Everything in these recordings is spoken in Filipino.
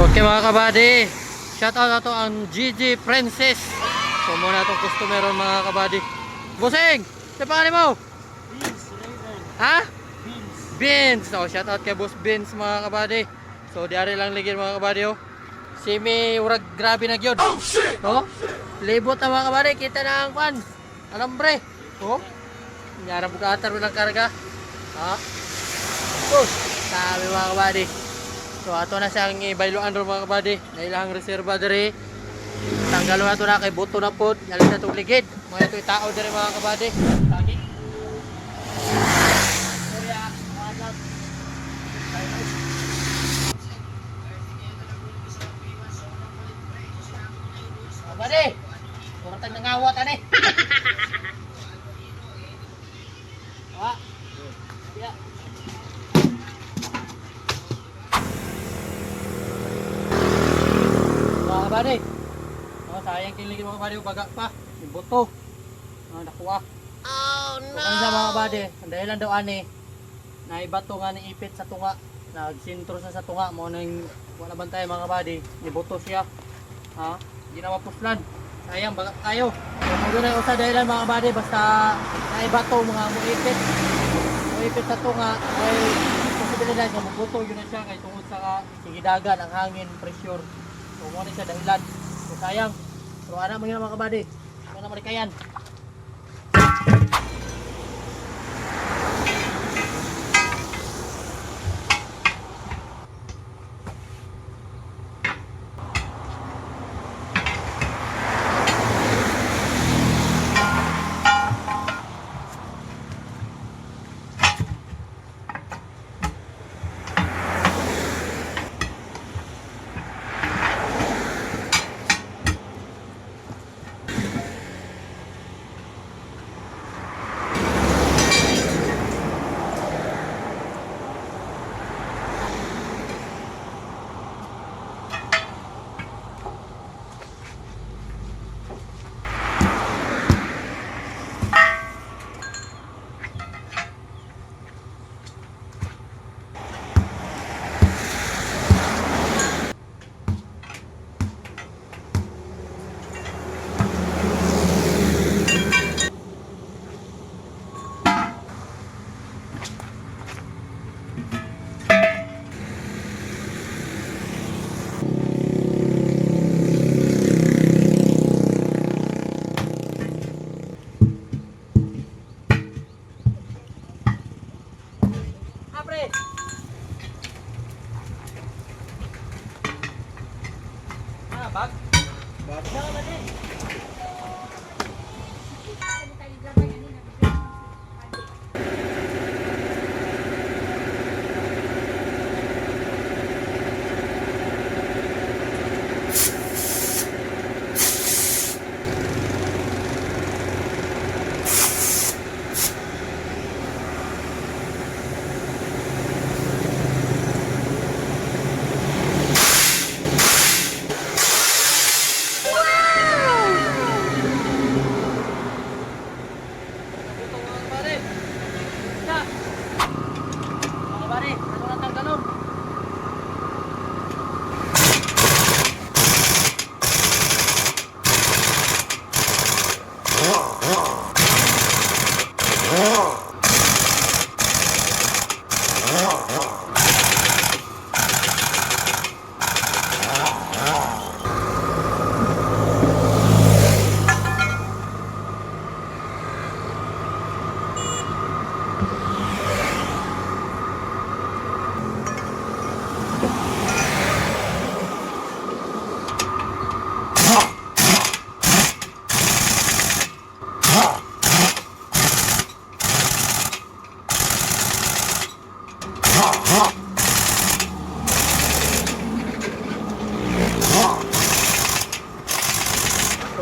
Okay mga kabady, shoutout na to ang GG Princess. So muna itong customer mga kabady. Busing! Sa pangalan mo? Beans, Raven. Ha? Beans. Beans! So shoutout kay Boss Beans mga kabady. So diari lang ligid mga kabady oh. Si may urag grabe na gyud. Oh shit! Oh? Libot na mga kabady, kita na ang pan. Alambre. Oh? Nyara bukatar mo ng karga. Ha? Oh, sabi mga kabady. So ato na siyang ibailuan ro mga kabady. Na ilang reserva diri. Tanggal na to na kay buto na pod. Yalit na itong ligid. Mga ito tao diri mga kabady. Tagi. Sorya, malag. Kabady. Kurang nangawat ani. Ha? Ya. Mga kabady. Oh, sayang kilig mga kabady, baga pa. Yung buto. Nakuha. Oh no. So, sa mga kabady, ang dahilan daw ani na ibato nga ni ipit sa tunga. Nagsintro sa tunga mo nang wala bantay mga kabady. Ni buto siya. Ha? Hindi na mapuslan. Sayang baga tayo. So, kung na usa dahilan mga kabady basta naibato mga muipit. Muipit sa tunga ay posibilidad nga mabuto yun na siya kay tungod sa sigidagan ang hangin, pressure. So mo na siya dahilan. So sayang. Pero ana mga kabady. Ano na marikayan. Apre. Bag. Bag. Saan ba din?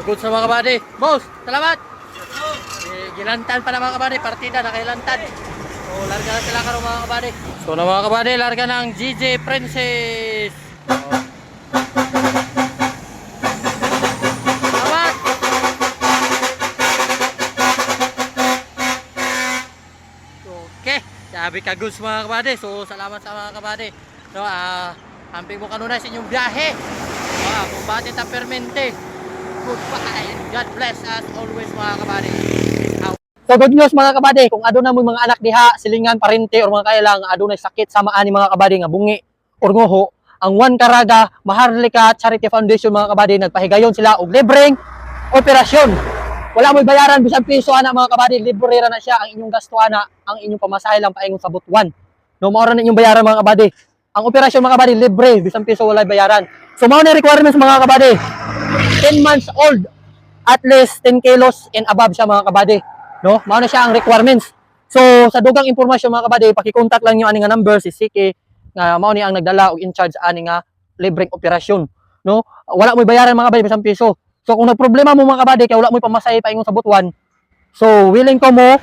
Good sa mga kabady. Boss, salamat. Gilantan pa na mga kabady, partida nakailantan. So larga na sila karon mga kabady. So na mga kabady, larga ng GG Princess. Salamat. Okay, sabi ka goods mga kabady. So salamat sa mga kabady. No, Hamping mo kanunay sa inyong biyahe. Kumbate ta permente. Goodbye and God bless as always mga kabady. Peace out. So good news mga kabady, kung aduna mo mga anak diha, silingan, parente or mga kailang adunay sakit sama ani mga kabady nga bungi or nguho, ang One Caraga Maharlika Charity Foundation mga kabady nagpahigayon sila og libreng operasyon. Wala mo'y bayaran bisan piso ana mga kabady, libre ra na siya. Ang inyong gasto ana, ang inyong pamasahe lang paingon sa butuan. No mao ra na inyong bayaran mga kabady. Ang operasyon mga kabady libre, bisan piso wala bayaran. So mao na requirements mga kabady. 10 months old, at least 10 kilos and above siya mga kabady. No? Mao na siya ang requirements. So sa dugang impormasyon mga kabady, paki-contact lang niyo ani nga number si Siki nga mao ni ang nagdala og in charge ani nga libreng operasyon. No? Wala mo'y bayaran mga kabady bisan piso. So kung nagproblema mo mga kabady kay wala mo'y pamasahe paingon sa butuan, so willing ko mo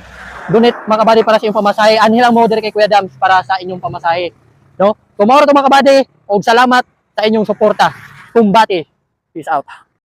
donate mga kabady para sa inyong pamasahe. Anhi lang mo dire kay Kuya Dams para sa inyong pamasahe. No? So mao ra to mga kabady og salamat sa inyong suporta. Kumbati. Peace out.